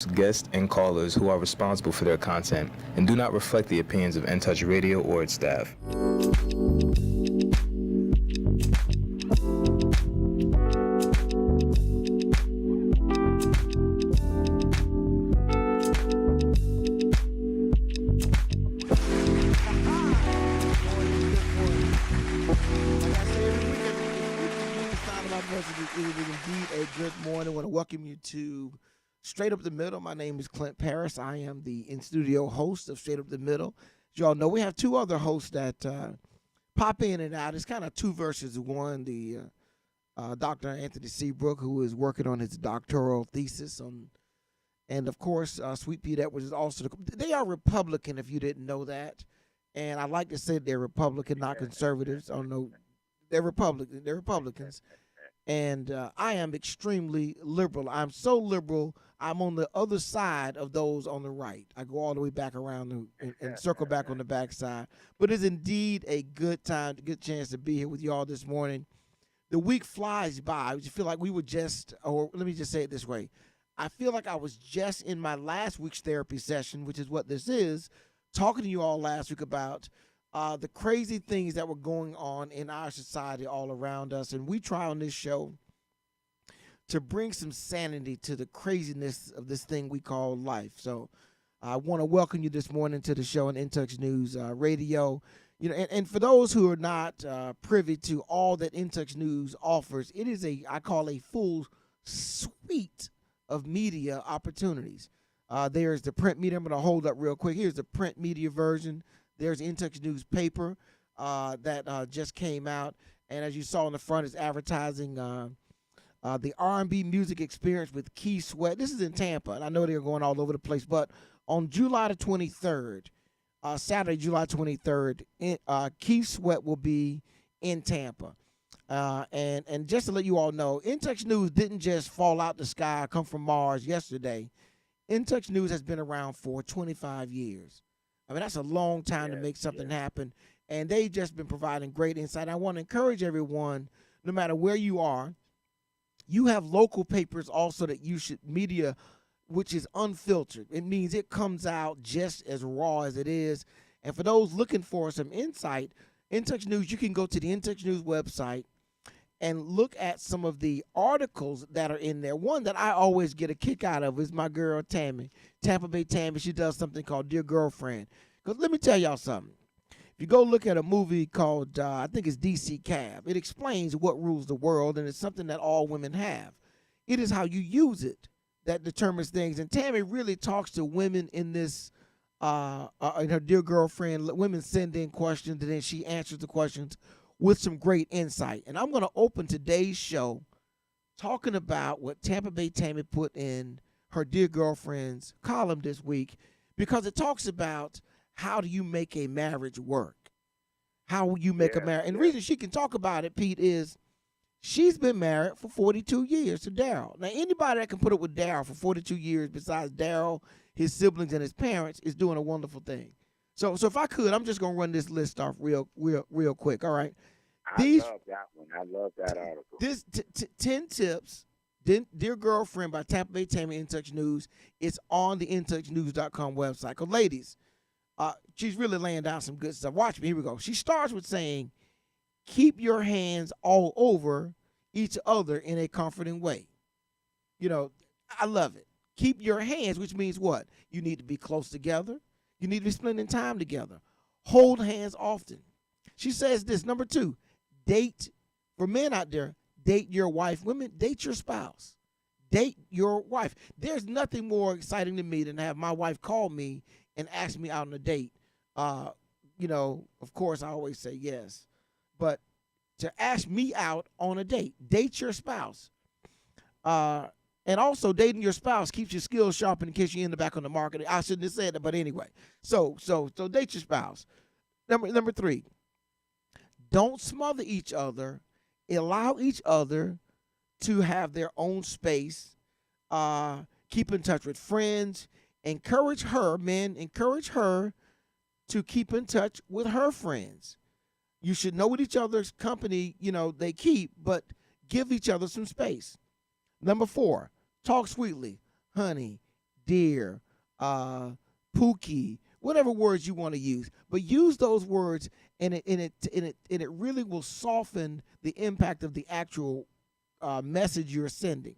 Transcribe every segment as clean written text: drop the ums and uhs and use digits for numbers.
guests, and callers who are responsible for their content and do not reflect the opinions of In Touch Radio or its staff. It is indeed a good morning. I want to welcome you to Straight Up the Middle. My name is Clint Paris. I am the in-studio host of Straight Up the Middle. As you all know, we have two other hosts that pop in and out. It's kind of two versus one. The Dr. Anthony Seabrook, who is working on his doctoral thesis on, and of course, Sweet Pete Edwards is also. They are Republican, if you didn't know that. And I like to say they're Republican, not conservatives. I don't know. They're Republican. They're Republicans. And I am extremely liberal. I'm so liberal, I'm on the other side of those on the right. I go all the way back around and circle back on the backside. But it's indeed a good time, a good chance to be here with you all this morning. The week flies by. I feel like we were just, or let me just say it this way. I feel like I was just in my last week's therapy session, which is what this is, talking to you all last week about the crazy things that were going on in our society all around us. And we try on this show to bring some sanity to the craziness of this thing we call life. So I want to welcome you this morning to the show on In Touch News Radio. You know, and for those who are not privy to all that In Touch News offers, it is I call a full suite of media opportunities. There's the print media. I'm going to hold up real quick. Here's the print media version. There's In Touch newspaper that just came out, and as you saw in the front, it's advertising the R&B music experience with Keith Sweat. This is in Tampa, and I know they're going all over the place, but on July the 23rd, Saturday, July 23rd, Keith Sweat will be in Tampa. And just to let you all know, In Touch News didn't just fall out the sky, come from Mars yesterday. In Touch News has been around for 25 years. I mean, that's a long time to make something happen, and they've just been providing great insight. I want to encourage everyone, no matter where you are, you have local papers also that you should, media, which is unfiltered. It means it comes out just as raw as it is. And for those looking for some insight, In Touch News, you can go to the In Touch News website and look at some of the articles that are in there. One that I always get a kick out of is my girl Tammy, Tampa Bay Tammy. She does something called Dear Girlfriend. Because let me tell y'all something. If you go look at a movie called, I think it's DC Cab, it explains what rules the world, and it's something that all women have. It is how you use it that determines things. And Tammy really talks to women in this, in her Dear Girlfriend. Women send in questions, and then she answers the questions with some great insight. And I'm going to open today's show talking about what Tampa Bay Tammy put in her Dear Girlfriend's column this week, because it talks about how do you make a marriage work? How will you make a marriage? And the reason she can talk about it, Pete, is she's been married for 42 years to Daryl. Now, anybody that can put up with Daryl for 42 years besides Daryl, his siblings, and his parents is doing a wonderful thing. So if I could, I'm just going to run this list off real quick, all right? I love that one. I love that article. This 10 tips, Dear Girlfriend by Tampa Bay Tammy, In Touch News. It's on the intouchnews.com website. Because, ladies, she's really laying down some good stuff. Watch me. Here we go. She starts with saying, keep your hands all over each other in a comforting way. You know, I love it. Keep your hands, which means what? You need to be close together. You need to be spending time together. Hold hands often. She says this, number 2, date, for men out there, date your wife. Women, date your spouse. Date your wife. There's nothing more exciting to me than to have my wife call me and ask me out on a date. You know, of course, I always say yes. But to ask me out on a date, date your spouse. And also, dating your spouse keeps your skills sharp in case you end up back on the market. I shouldn't have said that, but anyway. So date your spouse. Number 3, don't smother each other. Allow each other to have their own space. Keep in touch with friends. Encourage her, men, encourage her to keep in touch with her friends. You should know what each other's company, they keep, but give each other some space. Number 4, talk sweetly. Honey, dear, pookie, whatever words you want to use, but use those words, and it really will soften the impact of the actual message you're sending.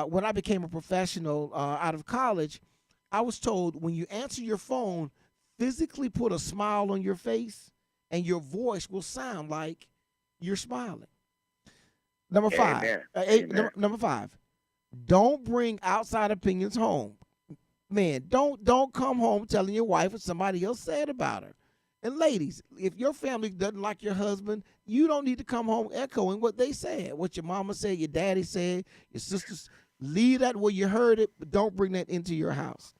When I became a professional out of college, I was told when you answer your phone, physically put a smile on your face, and your voice will sound like you're smiling. Number five, number five, don't bring outside opinions home. Man, don't come home telling your wife what somebody else said about her. And ladies, if your family doesn't like your husband, you don't need to come home echoing what they said, what your mama said, your daddy said, your sisters. Leave that where you heard it, but don't bring that into your house.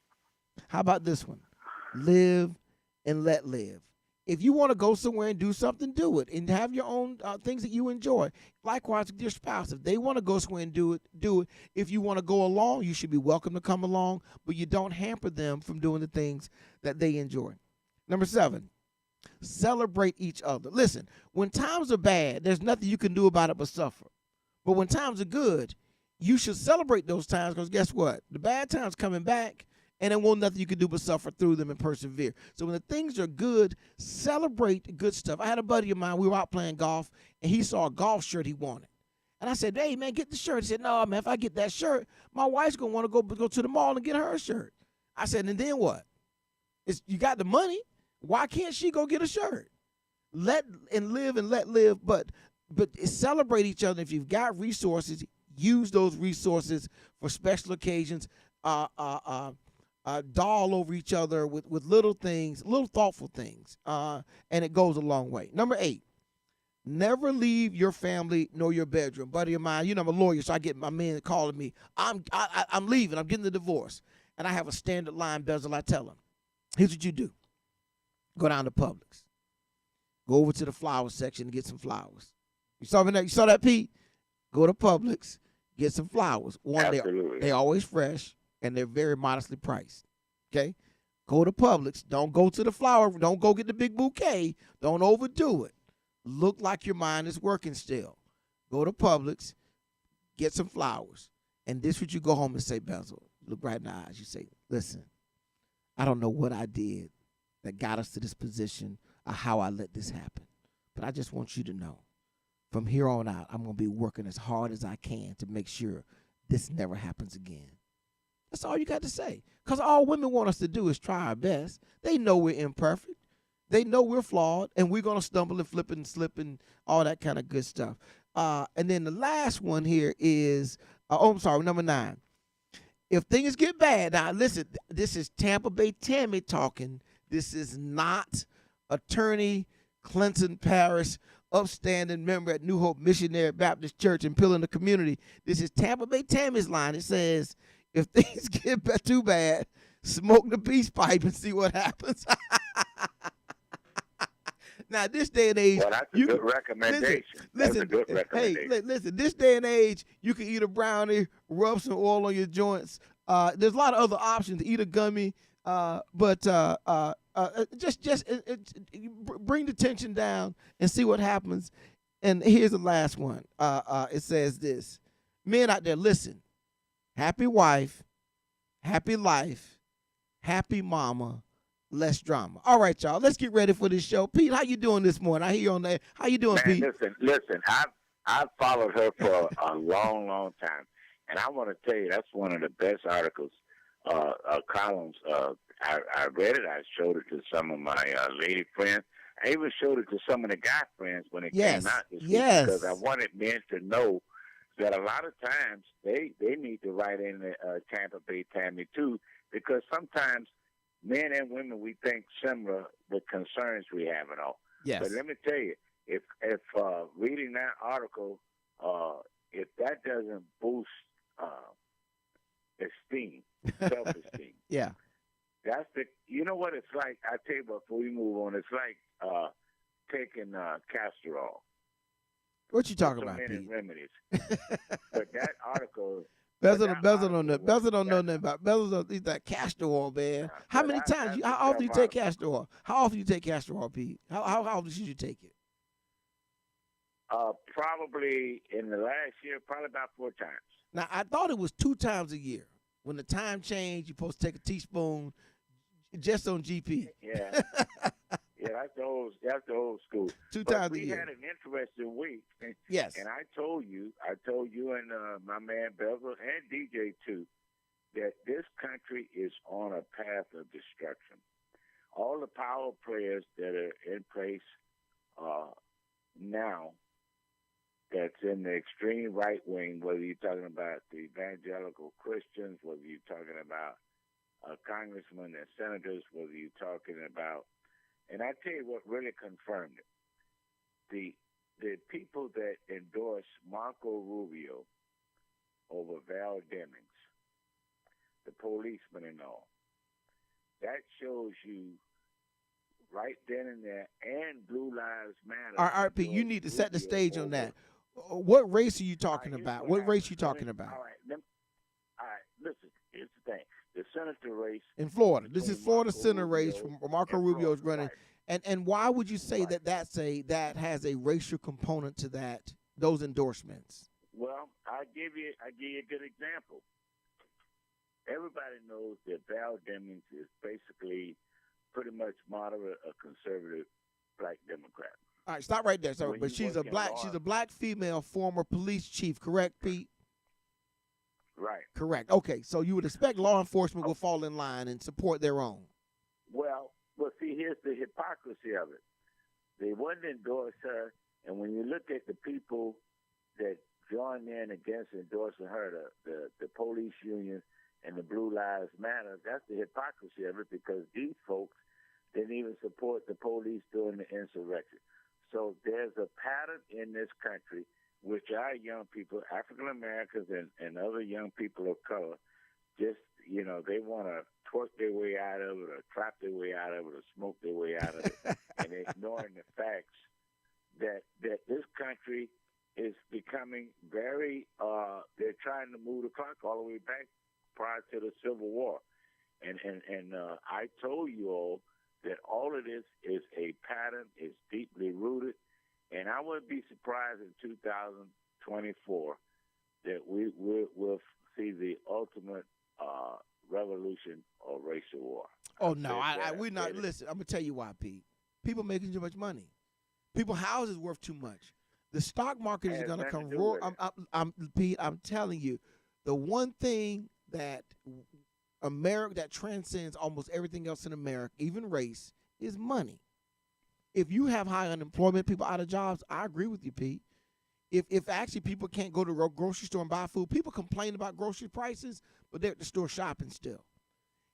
How about this one? Live and let live. If you want to go somewhere and do something, do it, and have your own things that you enjoy. Likewise with your spouse, if they want to go somewhere and do it, do it. If you want to go along, you should be welcome to come along, but you don't hamper them from doing the things that they enjoy. Number 7, celebrate each other. Listen, when times are bad, there's nothing you can do about it but suffer. But when times are good, you should celebrate those times, because guess what? The bad times coming back, and there won't nothing you can do but suffer through them and persevere. So when the things are good, celebrate the good stuff. I had a buddy of mine, we were out playing golf, and he saw a golf shirt he wanted. And I said, hey, man, get the shirt. He said, no, man, if I get that shirt, my wife's going to want to go to the mall and get her a shirt. I said, and then what? You got the money. Why can't she go get a shirt? Let and let live, but celebrate each other. If you've got resources, use those resources for special occasions. Doll over each other with little things, little thoughtful things, and it goes a long way. Number 8, never leave your family nor your bedroom. Buddy of mine, you know I'm a lawyer, so I get my man calling me. I'm leaving. I'm getting the divorce, and I have a standard line bezel. I tell him, here's what you do: go down to Publix, go over to the flower section and get some flowers. You saw that? You saw that, Pete? Go to Publix, get some flowers. One, they're always fresh, and they're very modestly priced. Okay? Go to Publix. Don't go to the flower. Don't go get the big bouquet. Don't overdo it. Look like your mind is working still. Go to Publix, get some flowers. And this is what you go home and say, Bezel. Look right in the eyes. You say, listen, I don't know what I did that got us to this position or how I let this happen. But I just want you to know, from here on out, I'm going to be working as hard as I can to make sure this never happens again. That's all you got to say. Because all women want us to do is try our best. They know we're imperfect. They know we're flawed, and we're going to stumble and flip and slip and all that kind of good stuff. And then the last one here is, number 9. If things get bad, now listen, this is Tampa Bay Tammy talking. This is not Attorney Clinton Paris, upstanding member at New Hope Missionary Baptist Church in Pillin, the community. This is Tampa Bay Tammy's line. It says, if things get too bad, smoke the peace pipe and see what happens. Now, this day and age, well, that's a good recommendation. Listen, that's a good recommendation. Hey, listen, this day and age, you can eat a brownie, rub some oil on your joints. There's a lot of other options. Eat a gummy, but just bring the tension down and see what happens. And here's the last one. It says this: men out there, listen. Happy wife, happy life, happy mama, less drama. All right, y'all, let's get ready for this show. Pete, how you doing this morning? I hear you on there. How you doing, Pete? Listen, I've followed her for a long, long time, and I want to tell you that's one of the best articles, columns. I read it. I showed it to some of my lady friends. I even showed it to some of the guy friends when it came out this week, because I wanted men to know that a lot of times they need to write in the Tampa Bay Tammy too, because sometimes men and women, we think similar the concerns we have and all. Yes. But let me tell you, if reading that article, if that doesn't boost esteem, self-esteem, yeah, that's you know what it's like. I tell you before we move on, it's like taking castor oil. What you talking about, Pete? Remedies. But that article. Bezel don't know nothing about Bezel. Don't eat that castor oil, man. How many times? How often you take castor oil? How often you take castor oil, Pete? How often should you take it? Probably in the last year, probably about 4 times. Now I thought it was 2 times a year. When the time changed, you're supposed to take a teaspoon just on GP. Yeah. Yeah, that's the old school. Two But times a we year. had an interesting week. Yes. And I told you and my man Bevel and DJ too, that this country is on a path of destruction. All the power players that are in place now, that's in the extreme right wing, whether you're talking about the evangelical Christians, whether you're talking about congressmen and senators, whether you're talking about, and I tell you what really confirmed it. The people that endorsed Marco Rubio over Val Demings, the policeman and all, that shows you right then and there, and Blue Lives Matter. All right, Pete, you need to set the stage on that. What race are you talking about? What race are you talking about? All right, listen, here's the thing. The senator race. In Florida. This is Florida Marco Senator Rubio race from Marco Rubio is running. Right. And why would you say Right. that has a racial component to those endorsements? Well, I give you a good example. Everybody knows that Val Demings is basically pretty much moderate, a conservative black Democrat. All right, stop right there. So, When but you she's work a in black female former police chief, correct, Pete? Right. Correct. Okay, so you would expect law enforcement will fall in line and support their own. Well, see, here's the hypocrisy of it. They wouldn't endorse her, and when you look at the people that joined in against endorsing her, the police union and the Blue Lives Matter, that's the hypocrisy of it, because these folks didn't even support the police during the insurrection. So there's a pattern in this country which our young people, African Americans and other young people of color, just, they want to twerk their way out of it, or trap their way out of it, or smoke their way out of it, and ignoring the facts that this country is becoming very, they're trying to move the clock all the way back prior to the Civil War. And I told you all that all of this is a pattern, it's deeply rooted, and I wouldn't be surprised in 2024 that we'll see the ultimate revolution or racial war. Oh, no, we're not. Listen, I'm going to tell you why, Pete. People making too much money. People houses worth too much. The stock market is going to come roar. Pete, I'm telling you, the one thing that America that transcends almost everything else in America, even race, is money. If you have high unemployment, people out of jobs, I agree with you, Pete. If actually people can't go to a grocery store and buy food, people complain about grocery prices, but they're at the store shopping still.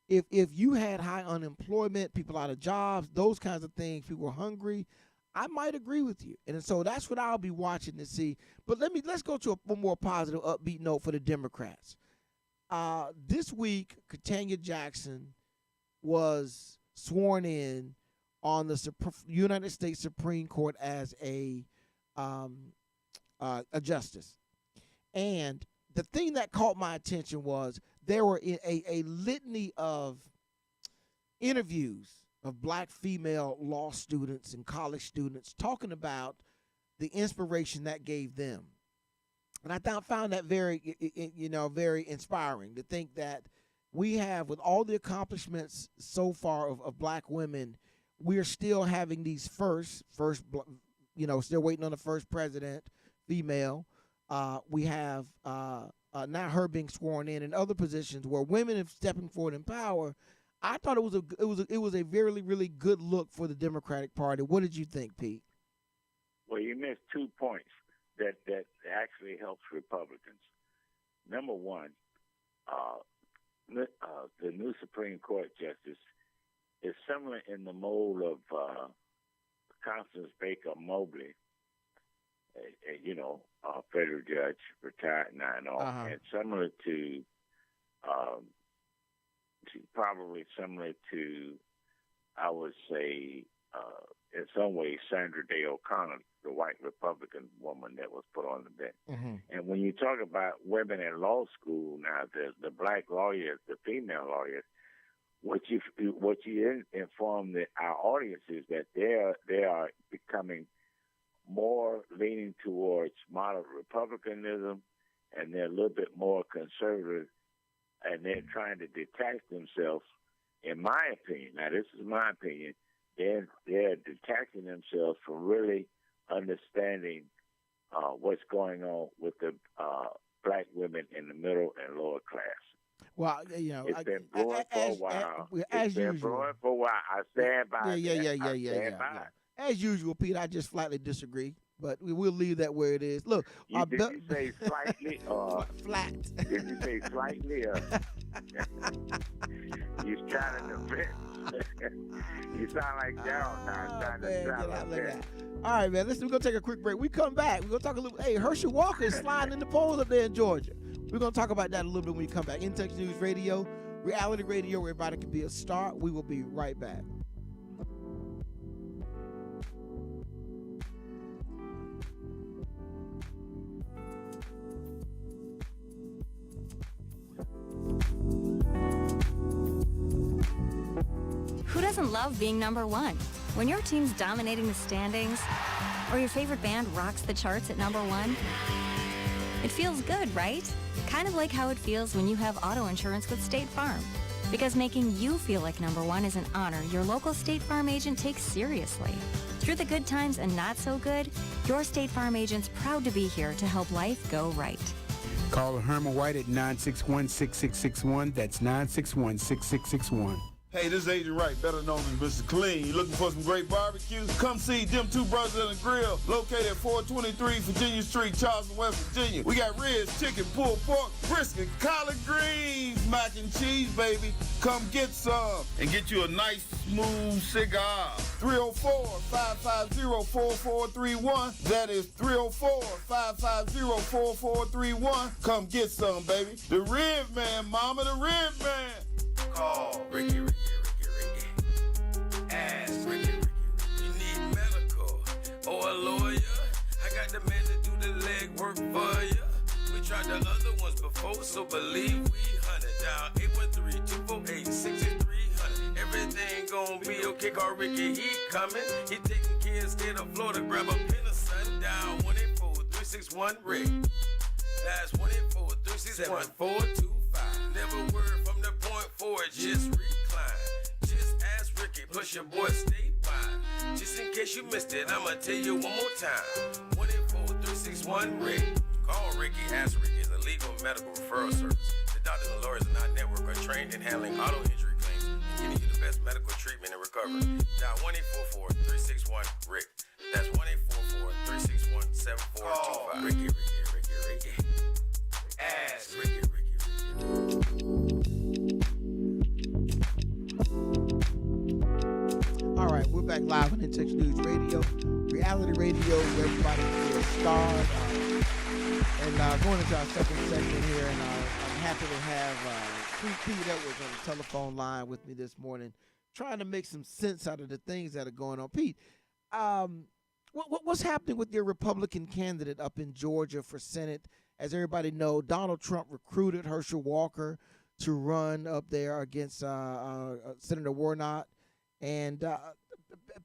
If you had high unemployment, people out of jobs, those kinds of things, people were hungry, I might agree with you. And so that's what I'll be watching to see. But let's go to a more positive, upbeat note for the Democrats. This week, Katanya Jackson was sworn in on the United States Supreme Court as a justice. And the thing that caught my attention was there were a litany of interviews of black female law students and college students talking about the inspiration that gave them. And I found that very, very inspiring to think that we have, with all the accomplishments so far of black women, we're still having these still waiting on the first president, female. We have now her being sworn in other positions where women are stepping forward in power. I thought it was a very, really good look for the Democratic Party. What did you think, Pete? Well, you missed 2 points that actually helps Republicans. Number one, the new Supreme Court justice is similar in the mold of Constance Baker Mobley, a federal judge, retired now and all, and similar to, probably similar to, I would say, in some ways, Sandra Day O'Connor, the white Republican woman that was put on the bench. Mm-hmm. And when you talk about women in law school now, the black lawyers, the female lawyers, what you inform our audience is that they are becoming more leaning towards moderate republicanism, and they're a little bit more conservative and they're trying to detach themselves. In my opinion, now this is my opinion, they're detaching themselves from really understanding what's going on with the black women in the middle and lower class. Well, you know, It's been brewing for a while. As usual. I stand by that. Yeah. As usual, Pete, I just flatly disagree. But we'll leave that where it is. Look, did you say slightly or flat? Did you say slightly or you trying to defend? You sound like Daryl now. Trying to defend. All right, man. Listen, we're gonna take a quick break. We come back. We're gonna talk a little. Hey, Herschel Walker is sliding in the polls up there in Georgia. We're gonna talk about that a little bit when we come back. In Texas News Radio, reality radio, where everybody can be a star. We will be right back. Who doesn't love being number one? When your team's dominating the standings, or your favorite band rocks the charts at number one, it feels good, right? Kind of like how it feels when you have auto insurance with State Farm. Because making you feel like number one is an honor your local State Farm agent takes seriously. Through the good times and not so good, your State Farm agent's proud to be here to help life go right. Call Herman White at 961-6661. That's 961-6661. Hey, this is Agent Wright, better known as Mr. Clean. You looking for some great barbecue? Come see them two brothers in the grill, located at 423 Virginia Street, Charleston, West Virginia. We got ribs, chicken, pulled pork, brisket, collard greens, mac and cheese, baby. Come get some and get you a nice, smooth cigar. 304-550-4431. That is 304-550-4431. Come get some, baby. The Rib Man, mama, the Rib Man. Call Ricky. Ask Ricky. You need medical or a lawyer? I got the man to do the legwork for you. We tried the other ones before, so believe we hunted down 813-248-6300. Everything gon' be okay. Call Ricky, he coming. He taking care of state of Florida. Grab a pen or sundown 184-361-RICK. That's 184-361-425. Never word from the point forward, just recline. Just ask Ricky, plus your boy statewide. Just in case you missed it, I'ma tell you one more time. 184-361-RICK. Call Ricky, ask Ricky. It's a legal medical referral service. The doctors and lawyers in our network are trained in handling auto injury claims and getting you the best medical treatment and recovery. Dial 1-844-361-RICK. That's 1-844-361-7425. Ricky. Ask Ricky. All right, we're back live on In Texas News Radio, reality radio, where everybody is a star. And going into our second segment here, and I'm happy to have Pete Edwards on the telephone line with me this morning, trying to make some sense out of the things that are going on. Pete, what's happening with your Republican candidate up in Georgia for Senate? As everybody knows, Donald Trump recruited Herschel Walker to run up there against Senator Warnock. And,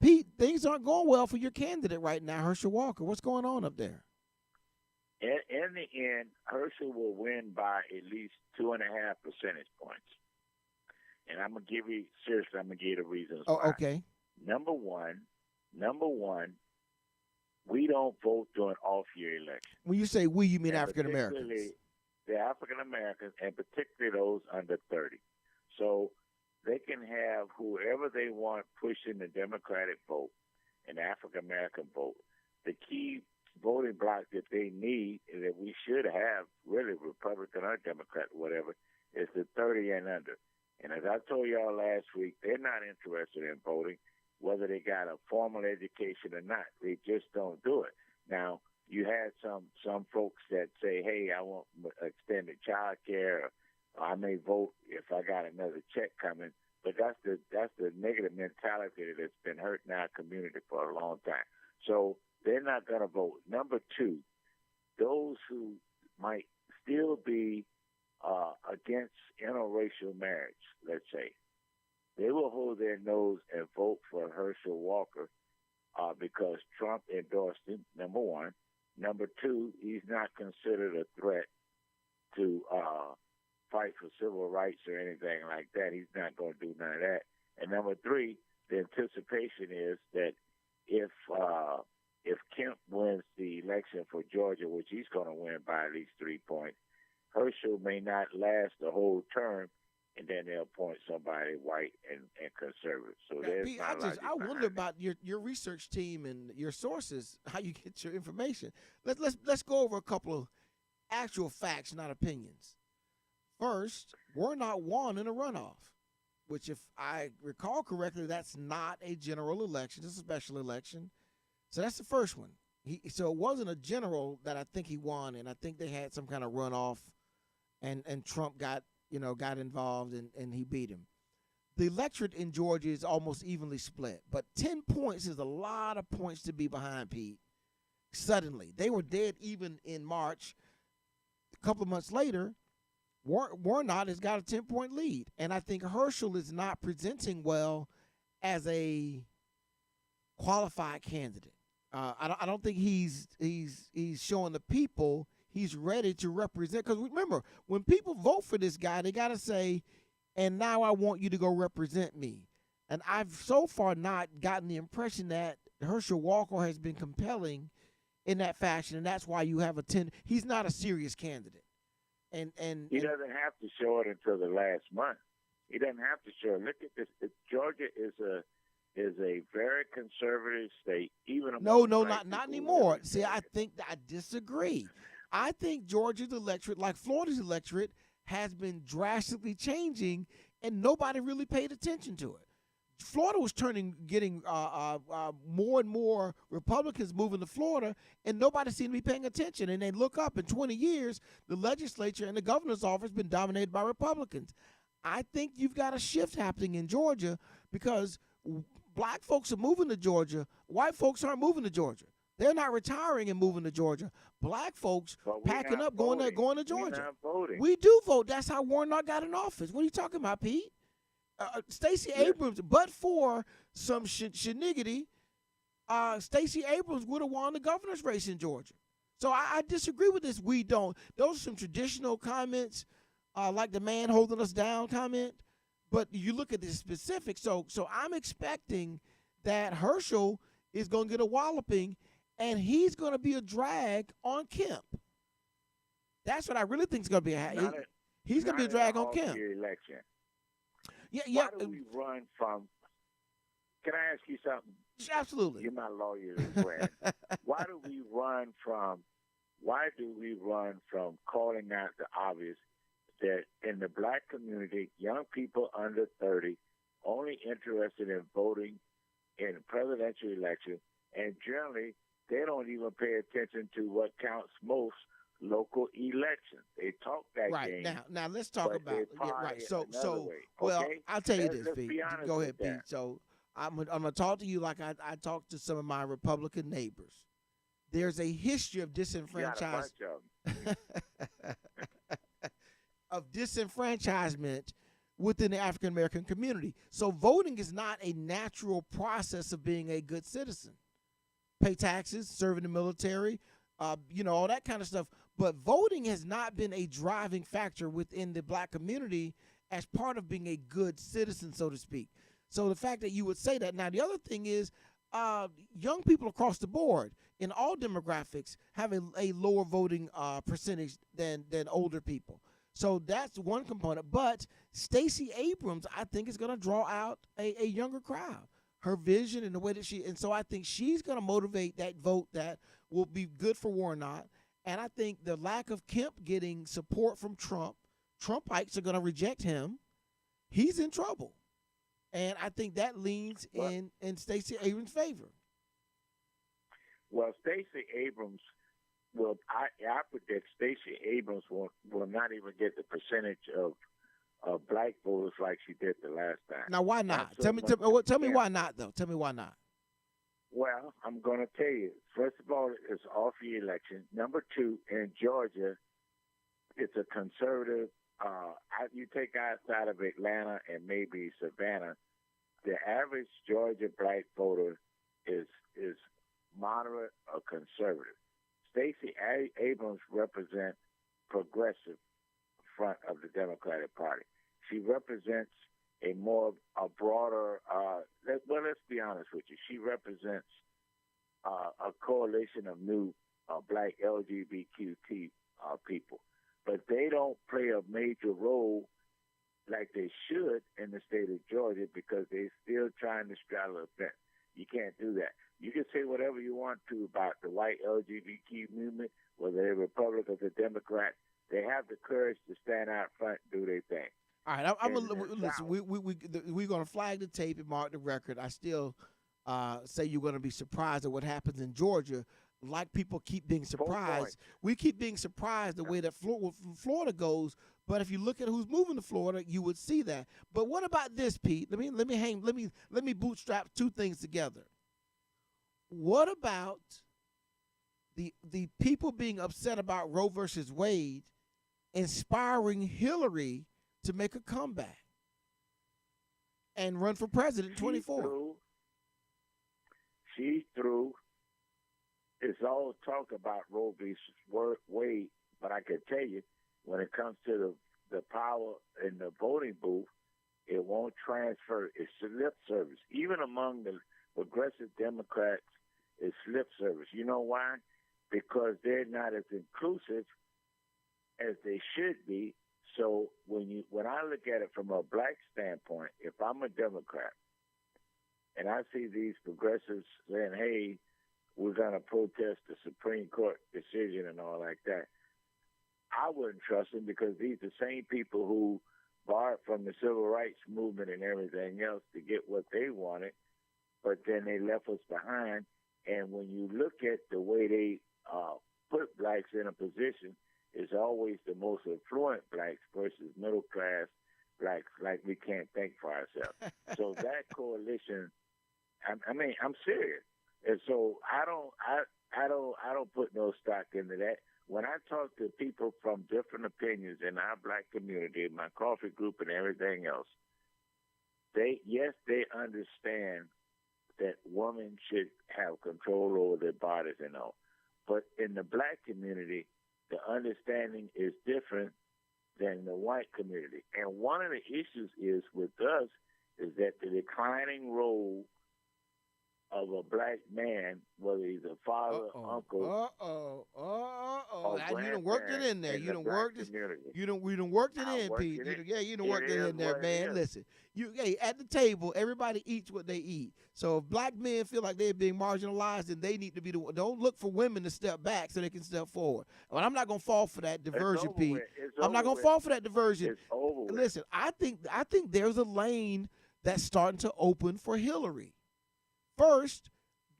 Pete, things aren't going well for your candidate right now, Herschel Walker. What's going on up there? In the end, Herschel will win by at least 2.5 percentage points. And I'm going to give you the reasons why. Oh, okay. Number one, we don't vote during off-year elections. When you say we, you mean African Americans? The African Americans, and particularly those under 30. So they can have whoever they want pushing the Democratic vote and the African American vote. The key voting block that they need, and that we should have, really Republican or Democrat, whatever, is the 30 and under. And as I told y'all last week, they're not interested in voting, whether they got a formal education or not. They just don't do it. Now, you had some folks that say, hey, I want extended child care, or I may vote if I got another check coming. But that's the negative mentality that's been hurting our community for a long time. So they're not going to vote. Number two, those who might still be against interracial marriage, let's say, they will hold their nose and vote for Herschel Walker because Trump endorsed him, number one. Number two, he's not considered a threat to fight for civil rights or anything like that. He's not going to do none of that. And number three, the anticipation is that if Kemp wins the election for Georgia, which he's going to win by at least 3 points, Herschel may not last the whole term, and then they'll appoint somebody white and conservative. So there's my logic I wonder behind it. about your research team and your sources, how you get your information. Let's go over a couple of actual facts, not opinions. First, Warnock won in a runoff, which, if I recall correctly, that's not a general election; it's a special election. So that's the first one. So it wasn't a general that I think he won, and I think they had some kind of runoff, and Trump got involved and he beat him. The electorate in Georgia is almost evenly split, but 10 points is a lot of points to be behind, Pete. Suddenly, they were dead even in March. A couple of months later, Warnock has got a 10-point lead, and I think Herschel is not presenting well as a qualified candidate. I don't think he's showing the people he's ready to represent. Because remember, when people vote for this guy, they got to say, "And now I want you to go represent me." And I've so far not gotten the impression that Herschel Walker has been compelling in that fashion, and that's why you have a 10. He's not a serious candidate. And he doesn't have to show it until the last month. He doesn't have to show it. Look at this. Georgia is a very conservative state. Even no, not anymore. See, I think I disagree. I think Georgia's electorate, like Florida's electorate, has been drastically changing, and nobody really paid attention to it. Florida was getting more and more Republicans moving to Florida, and nobody seemed to be paying attention. And they look up, in 20 years, the legislature and the governor's office has been dominated by Republicans. I think you've got a shift happening in Georgia because black folks are moving to Georgia. White folks aren't moving to Georgia. They're not retiring and moving to Georgia. Black folks packing up, going to Georgia. We do vote. That's how Warnock got in office. What are you talking about, Pete? Stacey Abrams, but for some shenanigans, Stacey Abrams would have won the governor's race in Georgia. So I disagree with this. We don't. Those are some traditional comments, like the man holding us down comment. But you look at the specifics. So I'm expecting that Herschel is going to get a walloping, and he's going to be a drag on Kemp. That's what I really think is going to be. He's going to be a drag on Kemp. Election. Yeah. Why do we run from? Can I ask you something? Absolutely. You're my lawyer as well. Why do we run from calling out the obvious that in the black community, young people under 30 only interested in voting in presidential election, and generally they don't even pay attention to what counts most, local elections. They talk that game. Right. Now let's talk about right. So way, well, okay? I'll tell you this, Let's Pete. be honest Go ahead, with Pete. that. So I'm gonna talk to you like I talk to some of my Republican neighbors. There's a history of disenfranchisement within the African American community. So voting is not a natural process of being a good citizen. Pay taxes, serve in the military, all that kind of stuff. But voting has not been a driving factor within the black community as part of being a good citizen, so to speak. So the fact that you would say that. Now, the other thing is young people across the board in all demographics have a lower voting percentage than older people. So that's one component. But Stacey Abrams, I think, is going to draw out a younger crowd. Her vision and the way that and so I think she's going to motivate that vote that will be good for Warnock. And I think the lack of Kemp getting support from Trumpites are going to reject him. He's in trouble. And I think that leans in Stacey Abrams' favor. Well, Stacey Abrams I predict Stacey Abrams will not even get the percentage of black voters like she did the last time. Now, why not? Tell me why not, though. Tell me why not. Well, I'm going to tell you. First of all, it's off-year election. Number two, in Georgia, it's a conservative. You take outside of Atlanta and maybe Savannah, the average Georgia black voter is moderate or conservative. Stacey Abrams represents progressive front of the Democratic Party. She represents a broader. Let's be honest with you. She represents a coalition of new black LGBTQ people, but they don't play a major role like they should in the state of Georgia because they're still trying to straddle the fence. You can't do that. You can say whatever you want to about the white LGBTQ movement, whether they're Republicans or Democrats. They have the courage to stand out front and do their thing. All right, I'm gonna listen. We're gonna flag the tape and mark the record. I still say you're gonna be surprised at what happens in Georgia. Like people keep being surprised, we keep being surprised the way that Florida goes. But if you look at who's moving to Florida, you would see that. But what about this, Pete? Let me bootstrap two things together. What about the people being upset about Roe versus Wade inspiring Hillary to make a comeback and run for president in 24? She's through. It's all talk about Roe v. Wade, but I can tell you, when it comes to the power in the voting booth, it won't transfer. It's lip service. Even among the progressive Democrats, it's lip service. You know why? Because they're not as inclusive as they should be. So when I look at it from a black standpoint, if I'm a Democrat and I see these progressives saying, hey, we're going to protest the Supreme Court decision and all like that, I wouldn't trust them because these are the same people who borrowed from the civil rights movement and everything else to get what they wanted, but then they left us behind. And when you look at the way they put blacks in a position, it's always the most affluent blacks versus middle class blacks, like we can't think for ourselves. So that coalition, I'm serious. And so I don't put no stock into that. When I talk to people from different opinions in our black community, my coffee group and everything else, they understand that women should have control over their bodies and all. But in the black community, the understanding is different than the white community. And one of the issues is with us is that the declining role of a black man, whether he's a father, uncle, you done worked it in there. You done worked it. You done worked it in, Pete. You done worked it in there, man. Listen, at the table, everybody eats what they eat. So if black men feel like they're being marginalized, then they need to be the one. Don't look for women to step back so they can step forward. Well, I'm not gonna fall for that diversion, Pete. I'm not gonna fall for that diversion. It's over with. Listen, I think there's a lane that's starting to open for Hillary. First,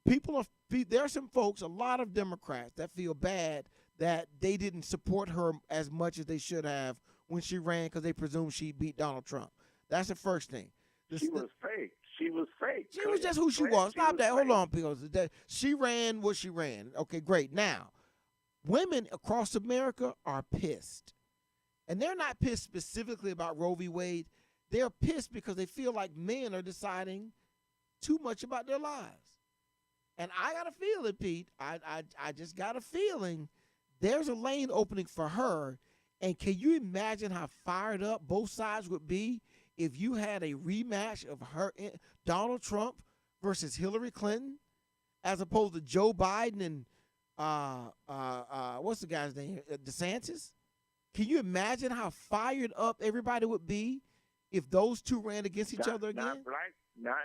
there are some folks, a lot of Democrats, that feel bad that they didn't support her as much as they should have when she ran because they presume she beat Donald Trump. That's the first thing. She was fake. She was fake. She was just who she was. Stop that. Hold on, because she ran what she ran. Okay, great. Now, women across America are pissed. And they're not pissed specifically about Roe v. Wade. They're pissed because they feel like men are deciding too much about their lives. And I got a feeling, Pete, I just got a feeling there's a lane opening for her. And can you imagine how fired up both sides would be if you had a rematch of Donald Trump versus Hillary Clinton, as opposed to Joe Biden and what's the guy's name, DeSantis? Can you imagine how fired up everybody would be if those two ran against each other again? Not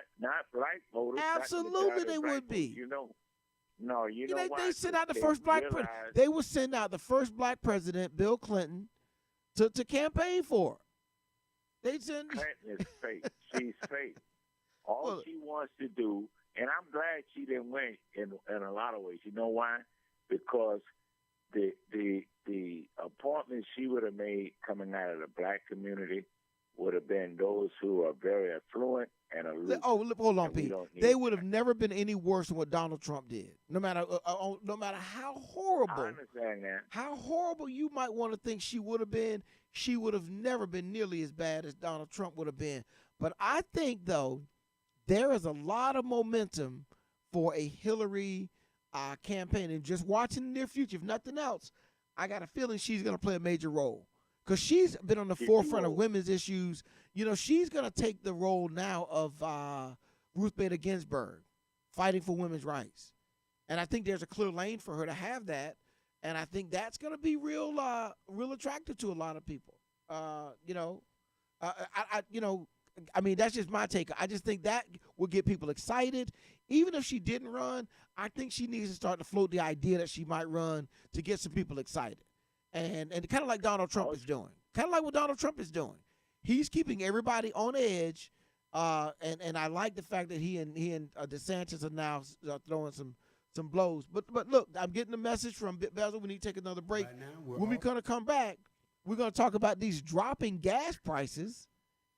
black voters. Absolutely, they would be. Why? They sent out the first black president. They would send out the first black president, Bill Clinton, to campaign for. Clinton is fake. She's fake. All she wants to do, and I'm glad she didn't win in a lot of ways. You know why? Because the appointments she would have made coming out of the black community would have been those who are very affluent and aloof. Hold on, Pete. They would have never been any worse than what Donald Trump did. No matter how horrible. I understand that. How horrible you might want to think she would have been, she would have never been nearly as bad as Donald Trump would have been. But I think, though, there is a lot of momentum for a Hillary campaign. And just watching the near future, if nothing else, I got a feeling she's going to play a major role. because she's been on the She's forefront too of old. women's issues. You know, she's going to take the role now of Ruth Bader Ginsburg, fighting for women's rights. And I think there's a clear lane for her to have that. And I think that's going to be real attractive to a lot of people. I mean, that's just my take. I just think that will get people excited. Even if she didn't run, I think she needs to start to float the idea that she might run to get some people excited. And kind of like Donald Trump is doing. Kind of like what Donald Trump is doing. He's keeping everybody on edge. And I like the fact that he and DeSantis are now throwing some blows. But look, I'm getting a message from Bezel. We need to take another break. Right now, When we're going to come back, we're going to talk about these dropping gas prices,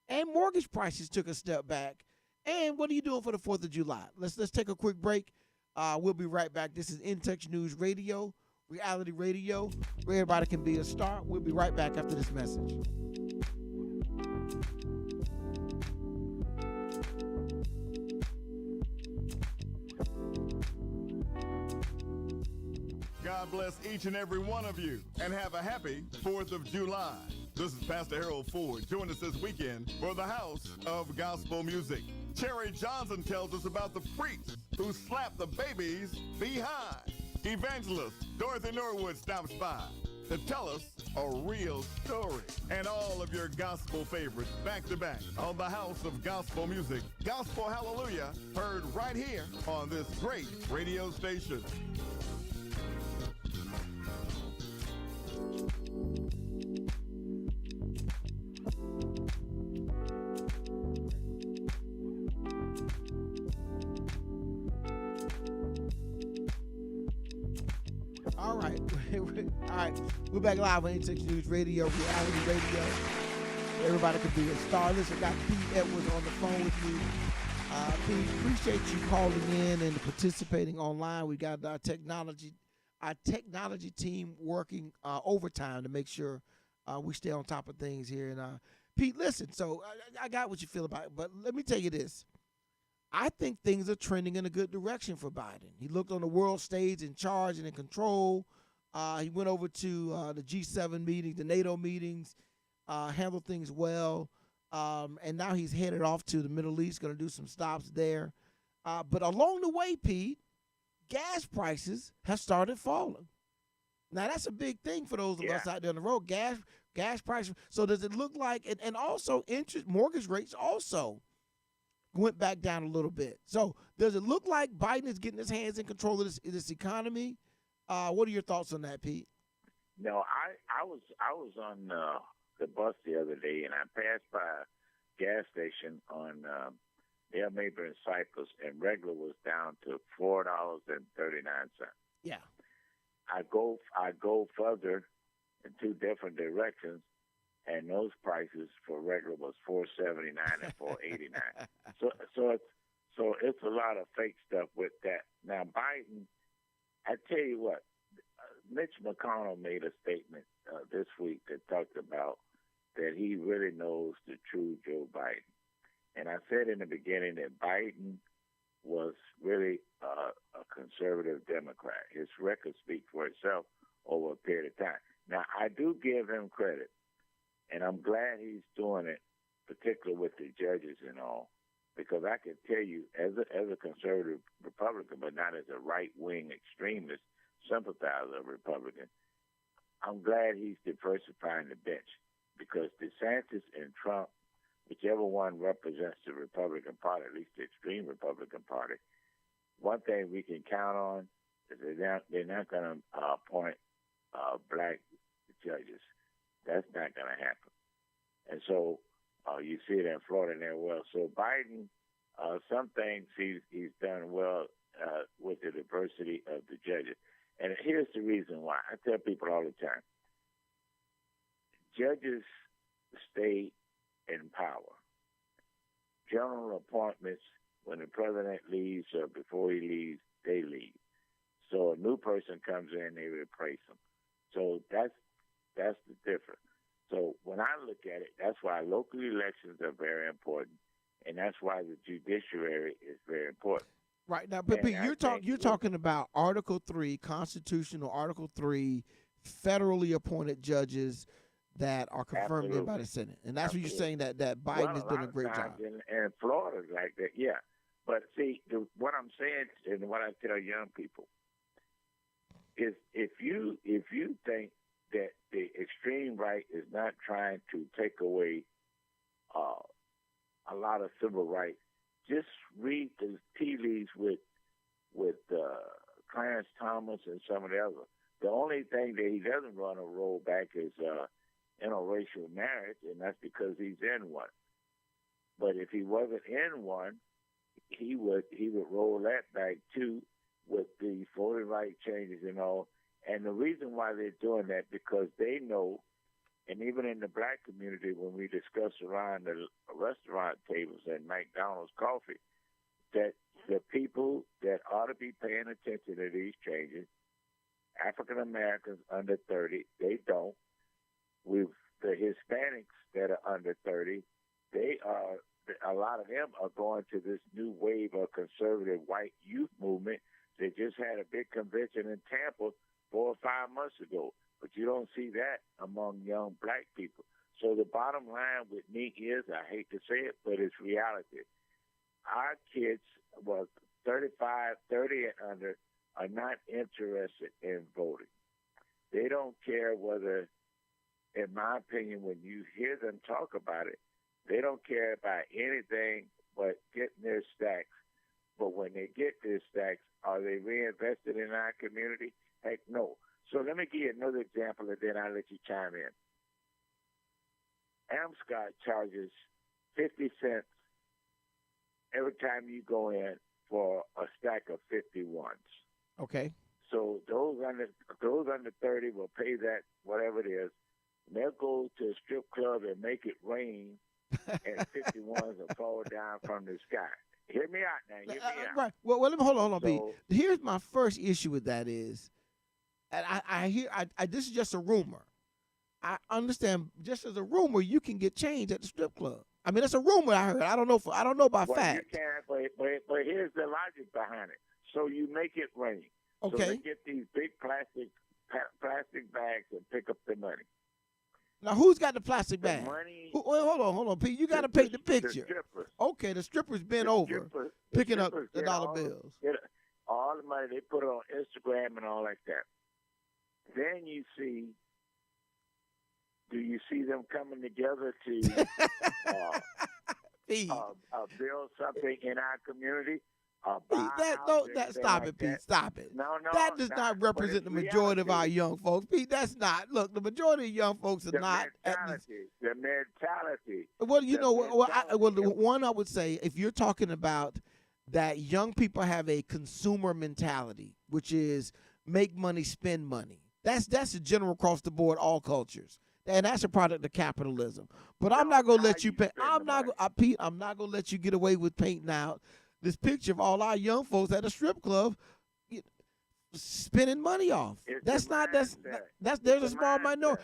and mortgage prices took a step back. And what are you doing for the 4th of July? Let's take a quick break. We'll be right back. This is In Touch News Radio, reality radio, where everybody can be a star. We'll be right back after this message. God bless each and every one of you, and have a happy 4th of July. This is Pastor Harold Ford. Join us this weekend for the House of Gospel Music. Cherry Johnson tells us about the freaks who slapped the babies behind. Evangelist Dorothy Norwood stops by to tell us a real story. And all of your gospel favorites back to back on the House of Gospel Music. Gospel Hallelujah, heard right here on this great radio station. All right. All right. We're back live on Intech News Radio, reality radio. Everybody can be a star. Listen, I got Pete Edwards on the phone with me. Pete, appreciate you calling in and participating online. We got our technology team working overtime to make sure we stay on top of things here. And Pete, listen, so I got what you feel about it, but let me tell you this. I think things are trending in a good direction for Biden. He looked on the world stage in charge and in control. He went over to the G7 meetings, the NATO meetings, handled things well. And now he's headed off to the Middle East, going to do some stops there. But along the way, Pete, gas prices have started falling. Now, that's a big thing for those of us out there on the road. Gas prices. So does it look like, and also mortgage rates also went back down a little bit. So does it look like Biden is getting his hands in control of this economy? What are your thoughts on that, Pete? No, I was on the bus the other day, and I passed by a gas station on near Maber and Cypress, and regular was down to $4.39. Yeah. I go further in two different directions, and those prices for regular was $4.79 and $4.89. So it's a lot of fake stuff with that. Now Biden, I tell you what, Mitch McConnell made a statement this week that talked about that he really knows the true Joe Biden. And I said in the beginning that Biden was really a conservative Democrat. His record speaks for itself over a period of time. Now, I do give him credit, and I'm glad he's doing it, particularly with the judges and all, because I can tell you, as a conservative Republican, but not as a right-wing extremist sympathizer of Republican, I'm glad he's diversifying the bench, because DeSantis and Trump, whichever one represents the Republican Party, at least the extreme Republican Party, one thing we can count on is they're not going to appoint black judges. That's not going to happen. And so you see it in Florida there well. So Biden, some things he's done well with the diversity of the judges. And here's the reason why. I tell people all the time, judges stay in power. General appointments, when the president leaves or before he leaves, they leave. So a new person comes in, they replace them. So that's the difference. So when I look at it, that's why local elections are very important, and that's why the judiciary is very important. Right now, but you're talking about Article 3, constitutional Article 3, federally appointed judges. that are confirmed in by the Senate. And that's what you're saying, that Biden is doing a great job. In Florida, like that, yeah. But see, what I'm saying and what I tell young people is, if you think that the extreme right is not trying to take away a lot of civil rights, just read the tea leaves with Clarence Thomas and some of the others. The only thing that he doesn't run a roll back is interracial marriage, and that's because he's in one. But if he wasn't in one, he would roll that back too, with the voting right changes and all. And the reason why they're doing that, because they know, and even in the black community, when we discuss around the restaurant tables and McDonald's coffee, that the people that ought to be paying attention to these changes, African Americans under 30, they don't. With the Hispanics that are under 30, a lot of them are going to this new wave of conservative white youth movement. They just had a big convention in Tampa 4 or 5 months ago, but you don't see that among young black people. So the bottom line with me is, I hate to say it, but it's reality. Our kids, 30 and under, are not interested in voting. They don't care whether, in my opinion, when you hear them talk about it, they don't care about anything but getting their stacks. But when they get their stacks, are they reinvested in our community? Heck no. So let me give you another example, and then I'll let you chime in. Amscot charges 50 cents every time you go in for a stack of 51s. Okay. So those under 30 will pay that, whatever it is, and they'll go to a strip club and make it rain, and 51s will fall down from the sky. Hear me out now. Hear me out. Right. Well, let me hold on, So, Pete. Here's my first issue with that is, and I hear this is just a rumor. I understand, just as a rumor, you can get change at the strip club. I mean, that's a rumor I heard. I don't know by fact. You can, but here's the logic behind it. So you make it rain. Okay. So they get these big plastic bags and pick up the money. Now, who's got the plastic bag? Money. Hold on, Pete. You got to paint the picture. The strippers. Okay, the strippers bent over, picking up the dollar bills. All the money, they put it on Instagram and all like that. Then do you see them coming together to build something in our community? Stop it, Pete. Stop it. No, that does not represent the majority of our young folks. Pete, that's not. Look, the majority of young folks are not. The mentality. Well, you know, the one I would say, if you're talking about that young people have a consumer mentality, which is make money, spend money. That's a general across the board, all cultures. And that's a product of capitalism. But I'm not gonna let you pay. Pete, I'm not gonna let you get away with painting out this picture of all our young folks at a strip club spending money off. There's a small minority.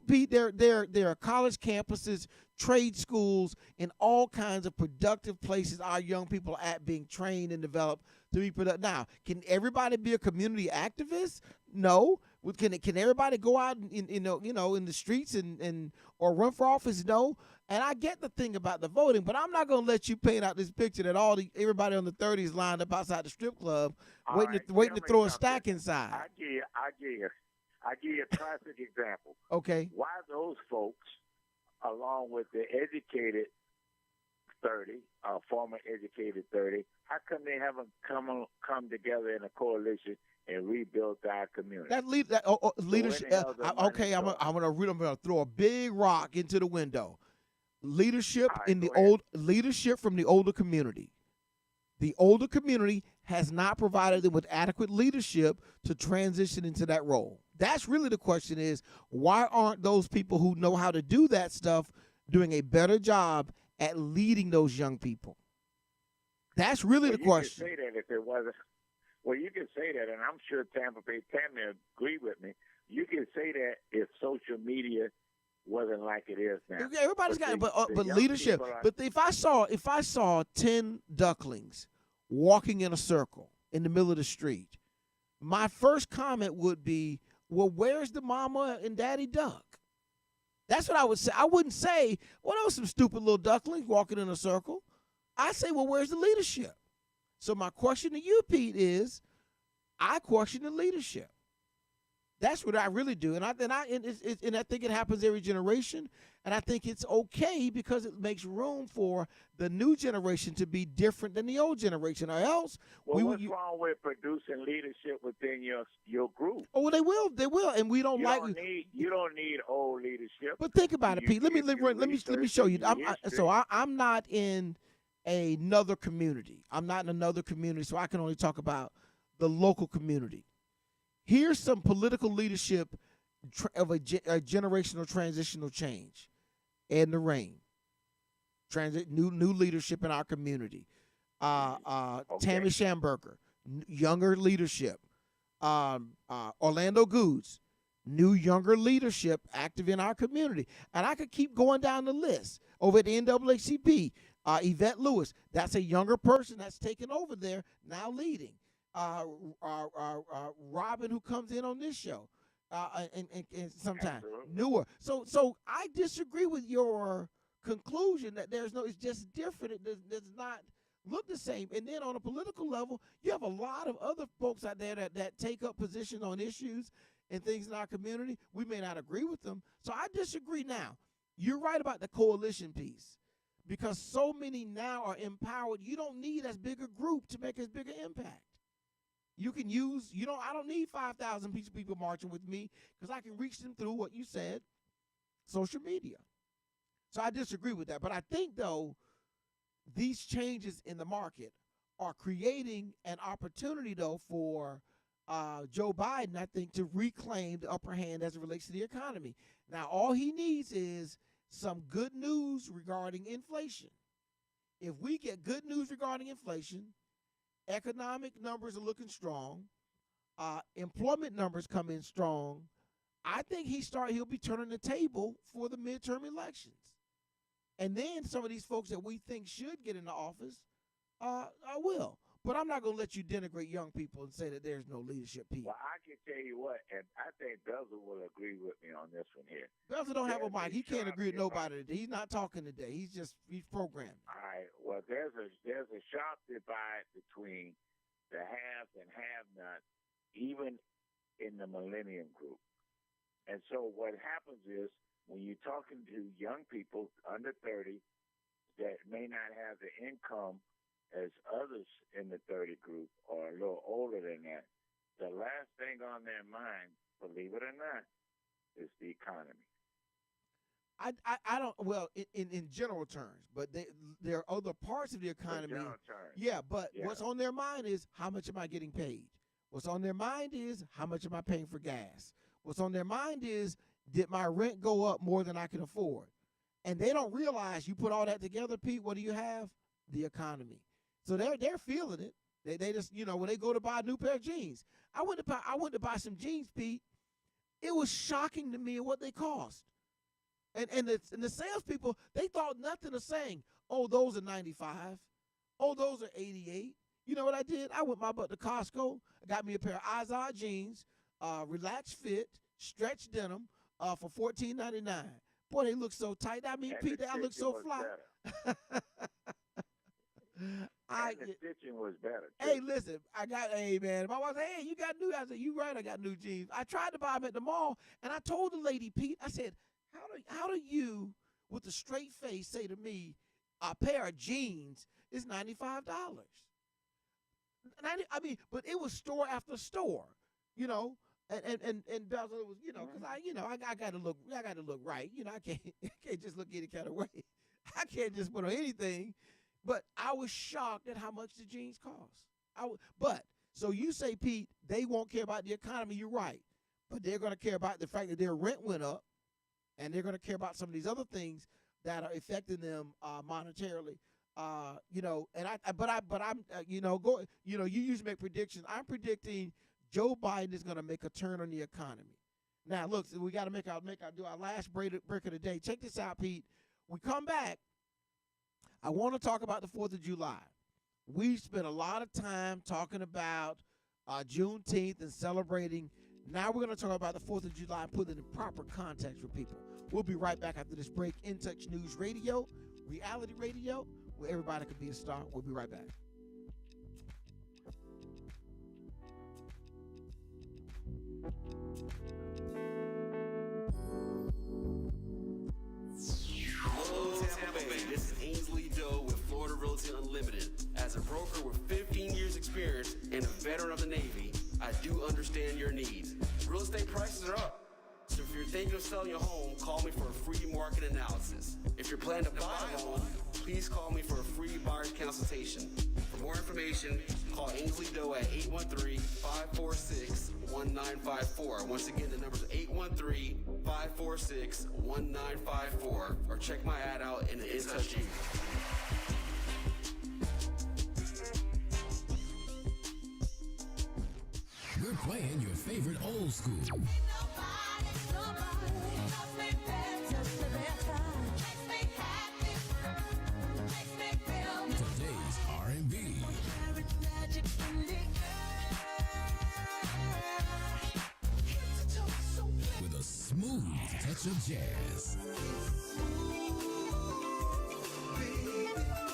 Pete, there are college campuses, trade schools, and all kinds of productive places our young people are at, being trained and developed to be productive. Now, can everybody be a community activist? No. Can everybody go out in the streets and or run for office? No. And I get the thing about the voting, but I'm not gonna let you paint out this picture that everybody on the 30s lined up outside the strip club waiting to throw a stack inside. I give you a classic example. Okay. Why those folks, along with the educated 30, former educated 30, how come they haven't come together in a coalition and rebuilt our community? Leadership. Okay, I'm gonna throw a big rock into the window. Leadership leadership from the older community. The older community has not provided them with adequate leadership to transition into that role. That's really the question: is why aren't those people who know how to do that stuff doing a better job at leading those young people? That's really the question. You can say that if it wasn't. Well, you can say that, and I'm sure Tammy agree with me. You can say that if social media wasn't like it is now. Yeah, everybody's got it, but leadership. But if I saw 10 ducklings walking in a circle in the middle of the street, my first comment would be, well, where's the mama and daddy duck? That's what I would say. I wouldn't say, well, there was some stupid little ducklings walking in a circle. I say, well, where's the leadership? So my question to you, Pete, is I question the leadership. That's what I really do, and I think it happens every generation, and I think it's okay because it makes room for the new generation to be different than the old generation, or else Well, what's wrong with producing leadership within your group? Oh, well, they will, and we don't You don't need old leadership. But think about it, Pete. Let me show you. I'm not in another community. I'm not in another community, so I can only talk about the local community. Here's some political leadership of a generational transitional change in the reign. New leadership in our community. Tammy Schamberger, younger leadership. Orlando Goods, new younger leadership active in our community. And I could keep going down the list. Over at the NAACP, Yvette Lewis, that's a younger person that's taken over there, now leading. Robin, who comes in on this show, and sometimes newer. So I disagree with your conclusion that it's just different. It does not look the same. And then on a political level, you have a lot of other folks out there that take up positions on issues and things in our community. We may not agree with them. So I disagree now. You're right about the coalition piece because so many now are empowered. You don't need as big a group to make as big an impact. You can use, I don't need 5,000 people marching with me because I can reach them through what you said, social media. So I disagree with that. But I think, though, these changes in the market are creating an opportunity, though, for Joe Biden, I think, to reclaim the upper hand as it relates to the economy. Now, all he needs is some good news regarding inflation. If we get good news regarding inflation, economic numbers are looking strong. Employment numbers come in strong. I think he'll be turning the table for the midterm elections. And then some of these folks that we think should get into office will. But I'm not going to let you denigrate young people and say that there's no leadership, Pete. Well, I can tell you what, and I think Bezel will agree with me on this one here. Bezel don't have a mic. He can't agree with nobody today. He's not talking today. He's programming. All right. Well, there's a sharp divide between the haves and have-nots, even in the millennium group. And so what happens is when you're talking to young people under 30 that may not have the income as others in the 30 group or a little older than that, the last thing on their mind, believe it or not, is the economy. I don't, well, in general terms, but there are other parts of the economy. In general terms. Yeah, but what's on their mind is how much am I getting paid? What's on their mind is how much am I paying for gas? What's on their mind is did my rent go up more than I can afford? And they don't realize you put all that together, Pete, what do you have? The economy. So they're feeling it. They just, when they go to buy a new pair of jeans. I went to buy some jeans, Pete. It was shocking to me what they cost. And the salespeople, they thought nothing of saying, oh, those are $95. Oh, those are $88. You know what I did? I went my butt to Costco. I got me a pair of Izod jeans, relaxed fit, stretch denim for $14.99. Boy, they look so tight. I mean, Pete, I look so fly. The stitching was better. Too. Hey, listen, man. My wife said, hey, you got new. I said, you right, I got new jeans. I tried to buy them at the mall, and I told the lady, Pete, I said, how do you, with a straight face, say to me, a pair of jeans is $95? I mean, but it was store after store, and Bezel was, because I got to look right. I can't just look any kind of way. I can't just put on anything. But I was shocked at how much the jeans cost. So you say, Pete, they won't care about the economy. You're right. But they're going to care about the fact that their rent went up, and they're going to care about some of these other things that are affecting them monetarily. You usually make predictions. I'm predicting Joe Biden is going to make a turn on the economy. Now, look, so we got to do our last break of the day. Check this out, Pete. We come back. I want to talk about the 4th of July. We spent a lot of time talking about Juneteenth and celebrating Now we're going to talk about the 4th of July and put it in proper context for people. We'll be right back after this break. In Touch News Radio, reality radio, where everybody can be a star. We'll be right back. Hello, Tampa Bay. This is Ainsley Doe with Florida Realty Unlimited. As a broker with 15 years experience and a veteran of the Navy, I do understand your needs. Real estate prices are up. So if you're thinking of selling your home, call me for a free market analysis. If you're planning to buy a home, please call me for a free buyer's consultation. For more information, call Ainsley Doe at 813-546-1954. Once again, the number is 813-546-1954. Or check my ad out in the In Touch You. We're playing your favorite old school. Today's R&B. With a smooth touch of jazz.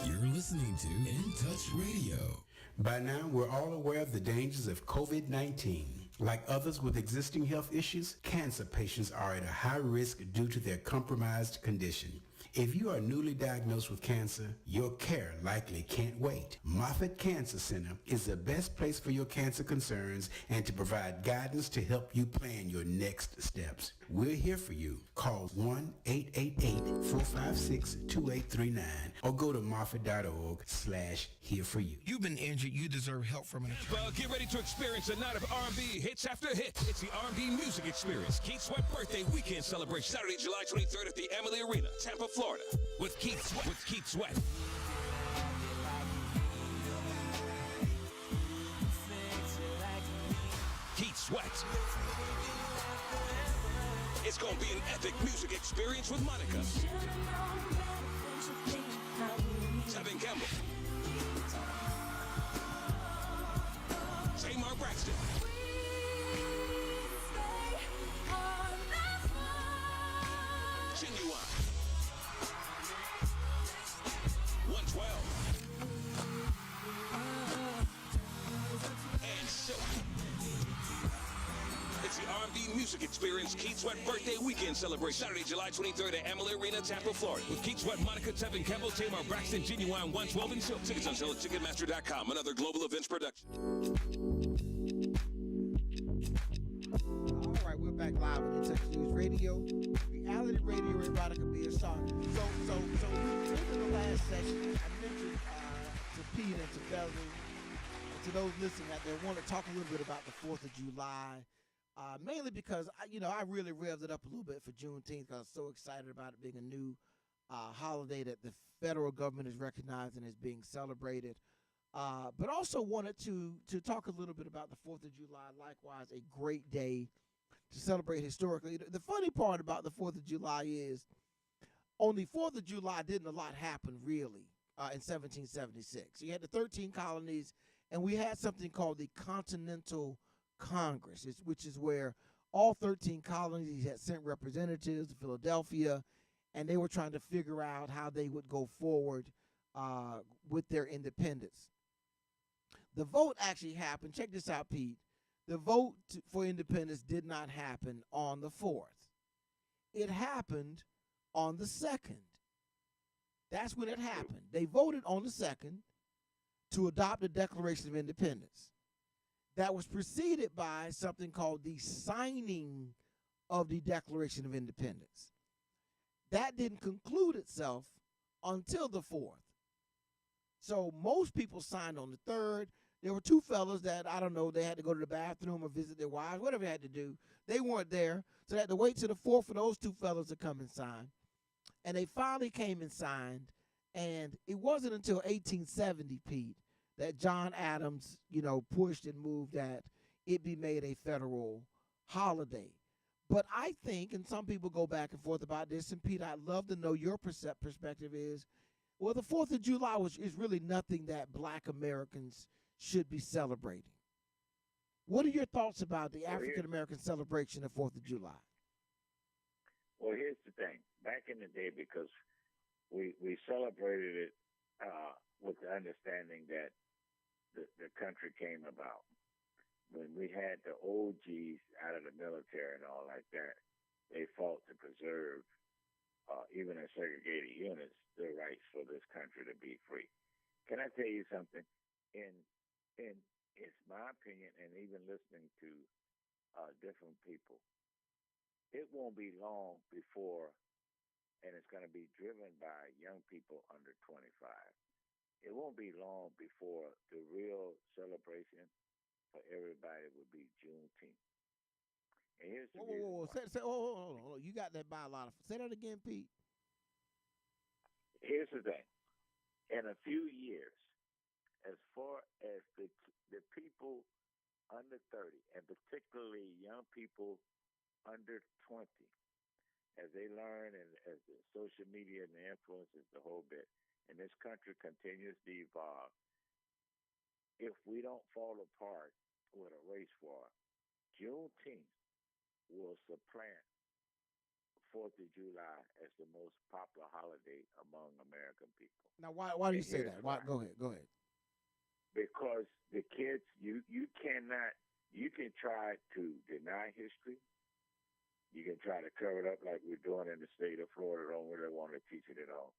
You're listening to In Touch Radio. By now, we're all aware of the dangers of COVID-19. Like others with existing health issues, cancer patients are at a high risk due to their compromised condition. If you are newly diagnosed with cancer, your care likely can't wait. Moffitt Cancer Center is the best place for your cancer concerns and to provide guidance to help you plan your next steps. We're here for you. Call 1-888-456-2839 or go to moffitt.org/here for you. You've been injured. You deserve help from an attorney. Well, get ready to experience a night of R&B hits after hits. It's the R&B Music Experience. Keith Sweat Birthday Weekend Celebration. Saturday, July 23rd at the Emily Arena, Tampa, Florida. With Keith Sweat. Keith Sweat. It's going to be an epic music experience with Monica. Tevin Campbell. Tamar Braxton. Genuine. 112. And Silk. It's the R&B Music Experience Keith Sweat Birthday Weekend Celebration. Saturday, July 23rd at Emily Arena, Tampa, Florida. With Keith Sweat, Monica, Tevin Campbell, Tamar Braxton, Genuine, 112, and Silk. Tickets on sale at Ticketmaster.com. Another global events production. All right, we're back live on In Touch News Radio. Reality radio, everybody can be a star. So in the last session, I mentioned to Pete and to Belvin, and to those listening out there, I want to talk a little bit about the 4th of July. Mainly because, I really revved it up a little bit for Juneteenth because I was so excited about it being a new holiday that the federal government is recognizing as being celebrated. But also wanted to talk a little bit about the 4th of July, likewise a great day to celebrate historically. The funny part about the 4th of July is on the 4th of July didn't a lot happen really in 1776. You had the 13 colonies and we had something called the Continental Congress, which is where all 13 colonies had sent representatives to Philadelphia, and they were trying to figure out how they would go forward with their independence. The vote actually happened. Check this out, Pete. The vote for independence did not happen on the 4th. It happened on the 2nd. That's when it happened. They voted on the 2nd to adopt the Declaration of Independence. That was preceded by something called the signing of the Declaration of Independence. That didn't conclude itself until the 4th. So most people signed on the 3rd. There were two fellas that, I don't know, they had to go to the bathroom or visit their wives, whatever they had to do. They weren't there. So they had to wait till the 4th for those two fellas to come and sign. And they finally came and signed. And it wasn't until 1870, Pete, that John Adams, pushed and moved that it be made a federal holiday. But I think, and some people go back and forth about this, and Pete, I'd love to know your perspective is, well, the 4th of July is really nothing that black Americans should be celebrating. What are your thoughts about the African American celebration of 4th of July? Well, here's the thing. Back in the day, because we celebrated it with the understanding that the country came about. When we had the OGs out of the military and all like that, they fought to preserve, even in segregated units, the rights for this country to be free. Can I tell you something? In it's my opinion, and even listening to different people, it won't be long before, and it's going to be driven by young people under 25. It won't be long before the real celebration for everybody will be Juneteenth. And here's the reason why. Hold on. You got that by a lot of. Say that again, Pete. Here's the thing. In a few years, as far as the people under 30, and particularly young people under 20, as they learn and as the social media and the influences the whole bit, and this country continues to evolve, if we don't fall apart with a race war, Juneteenth will supplant 4th of July as the most popular holiday among American people. Now, why do you say that? Why? Go ahead. Because the kids, you can try to deny history. You can try to cover it up like we're doing in the state of Florida, don't really want to teach it at all.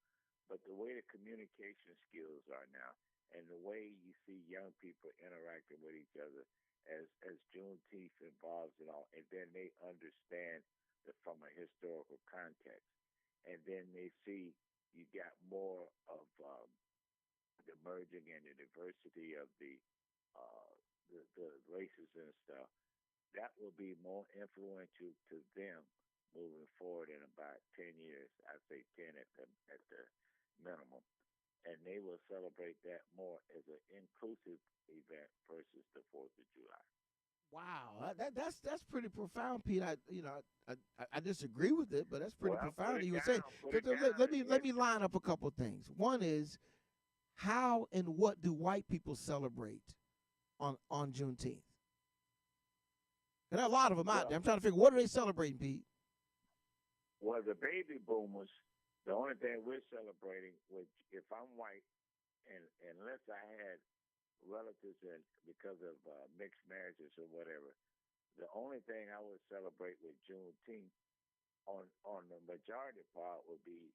But the way the communication skills are now, and the way you see young people interacting with each other as Juneteenth involves it all, and then they understand from a historical context, and then they see you got more of the merging and the diversity of the races and stuff. That will be more influential to them moving forward in about 10 years. I'd say 10 at the minimum. And they will celebrate that more as an inclusive event versus the 4th of July. Wow, that's pretty profound, Pete. I disagree with it, but that's pretty profound. You would say. Let me line up a couple of things. One is, how and what do white people celebrate on Juneteenth? And there are a lot of them out there. I'm trying to figure, what are they celebrating, Pete? Well, the baby boomers, the only thing we're celebrating, which if I'm white, and unless I had relatives because of mixed marriages or whatever, the only thing I would celebrate with Juneteenth on the majority part would be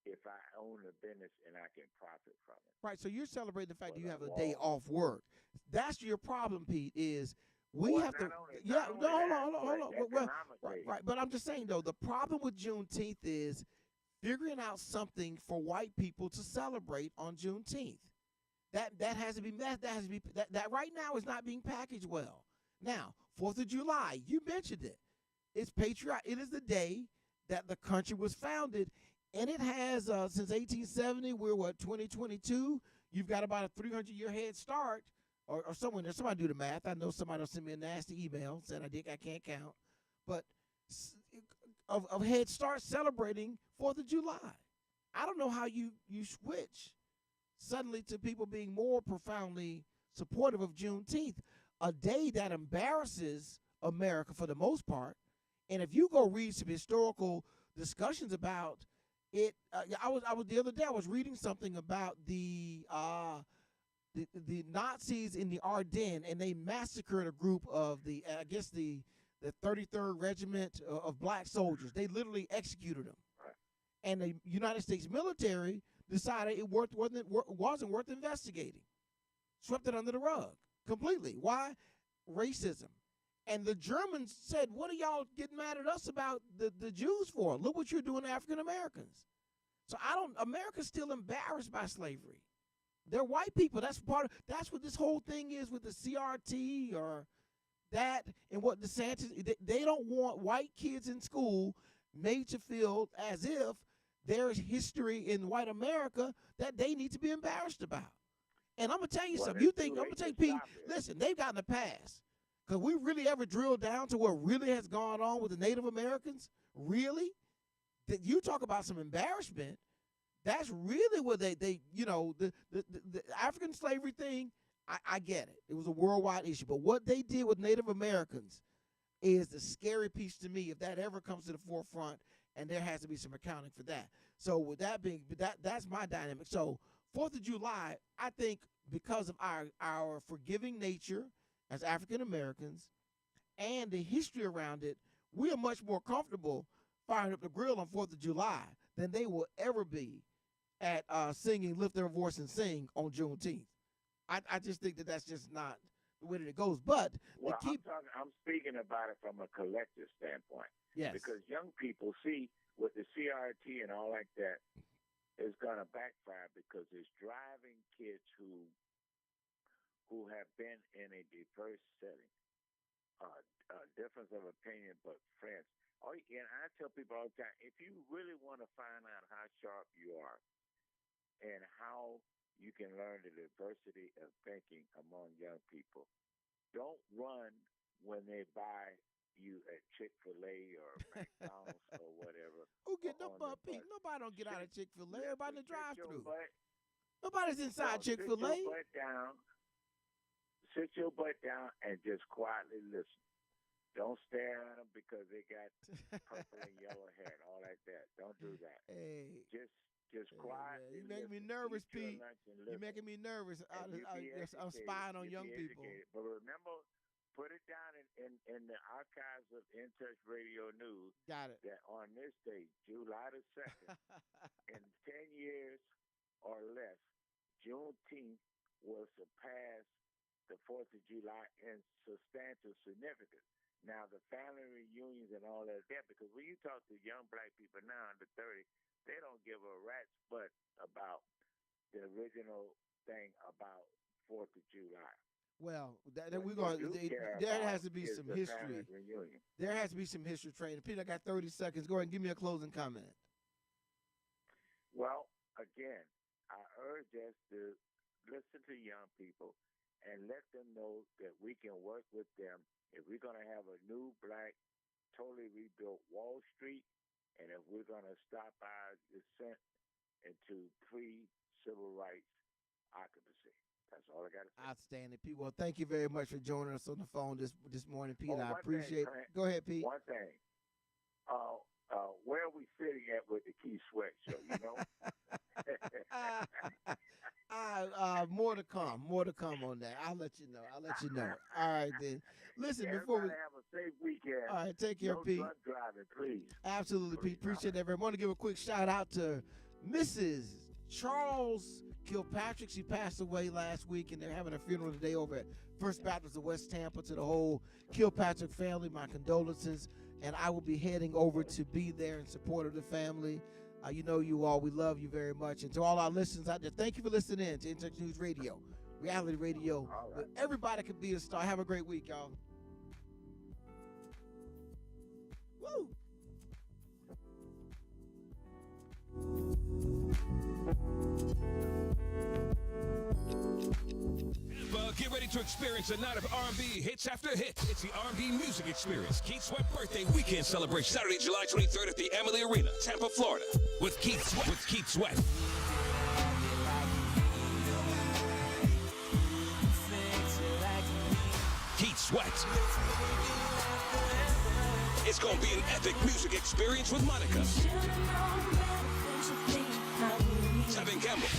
if I own a business and I can profit from it. Right, so you're celebrating the fact that you have a day off work. That's your problem, Pete, is we have to. Hold on. Right. But I'm just saying, though, the problem with Juneteenth is figuring out something for white people to celebrate on Juneteenth. That has to be that right now is not being packaged well. Now, 4th of July, you mentioned it. It's patriotic. It is the day that the country was founded, and it has since 1870. We're 2022. You've got about a 300-year head start, or someone there. Somebody do the math. I know somebody will send me a nasty email saying I can't count, but of head start celebrating 4th of July. I don't know how you switch suddenly to people being more profoundly supportive of Juneteenth, a day that embarrasses America for the most part. And if you go read some historical discussions about it, I was the other day I was reading something about the Nazis in the Ardennes, and they massacred a group of the 33rd Regiment of black soldiers. They literally executed them, and the United States military decided it wasn't worth investigating, swept it under the rug completely. Why? Racism. And the Germans said, what are y'all getting mad at us about the Jews for? Look what you're doing to African Americans. So America's still embarrassed by slavery. They're white people. That's what this whole thing is with the CRT or that, and what DeSantis, they don't want white kids in school made to feel as if there's history in white America that they need to be embarrassed about. And I'm going to tell you something. I'm going to tell you, Pete, listen, they've gotten a pass. Because we really ever drilled down to what really has gone on with the Native Americans? Really? That you talk about some embarrassment. That's really what the African slavery thing, I get it. It was a worldwide issue. But what they did with Native Americans is the scary piece to me if that ever comes to the forefront, and there has to be some accounting for that. So with that being, that's my dynamic. So 4th of July, I think because of our forgiving nature as African Americans and the history around it, we are much more comfortable firing up the grill on 4th of July than they will ever be at singing, lift their voice and sing on Juneteenth. I just think that's just not the way that it goes. But I'm speaking about it from a collective standpoint. Yes. Because young people see with the CRT and all like that, it's going to backfire because it's driving kids who have been in a diverse setting, difference of opinion, but friends. And I tell people all the time, if you really want to find out how sharp you are and how you can learn the diversity of thinking among young people, don't run when they buy you at Chick-fil-A or McDonald's or whatever. Who get no Pete? Nobody don't get out of Chick-fil-A. Everybody in the drive-through. Nobody's inside Chick-fil-A. Sit your butt down and just quietly listen. Don't stare at them because they got purple and yellow hair and all like that. Don't do that. Hey. Just quiet. You're making me nervous, Pete. You're making me nervous. I'm spying on young people. But remember, put it down in the archives of In Touch Radio News. Got it. That on this day, July the 2nd, in 10 years or less, Juneteenth will surpass the 4th of July in substantial significance. Now, the family reunions and all that, because when you talk to young black people now under 30, they don't give a rat's butt about the original thing about 4th of July. Well, there has to be some history. There has to be some history training. Peter, I got 30 seconds. Go ahead and give me a closing comment. Well, again, I urge us to listen to young people and let them know that we can work with them if we're going to have a new black, totally rebuilt Wall Street, and if we're going to stop our descent into pre-civil rights occupancy. That's all I got to say. Outstanding, Pete. Well, thank you very much for joining us on the phone this morning, Pete. I appreciate it. Go ahead, Pete. One thing. Where are we sitting at with the Key Sweat show, you know? More to come. More to come on that. I'll let you know. All right, then. Listen, before we have a safe weekend. All right, take care, Pete. No drunk driving, please. Absolutely, Pete. Appreciate that. I want to give a quick shout out to Mrs. Charles Kilpatrick. She passed away last week, and they're having a funeral today over at First Baptist of West Tampa. To the whole Kilpatrick family, my condolences. And I will be heading over to be there in support of the family. You know you all. We love you very much. And to all our listeners out there, thank you for listening in to Intouch News Radio, reality radio, where everybody can be a star. Have a great week, y'all. Woo! Get ready to experience a night of R&B hits after hits. It's the R&B Music Experience Keith Sweat Birthday Weekend Celebration, Saturday, July 23rd at the Emily Arena, Tampa, Florida, with Keith Sweat. Keith Sweat. It's gonna be an epic music experience with Monica, Tevin Campbell,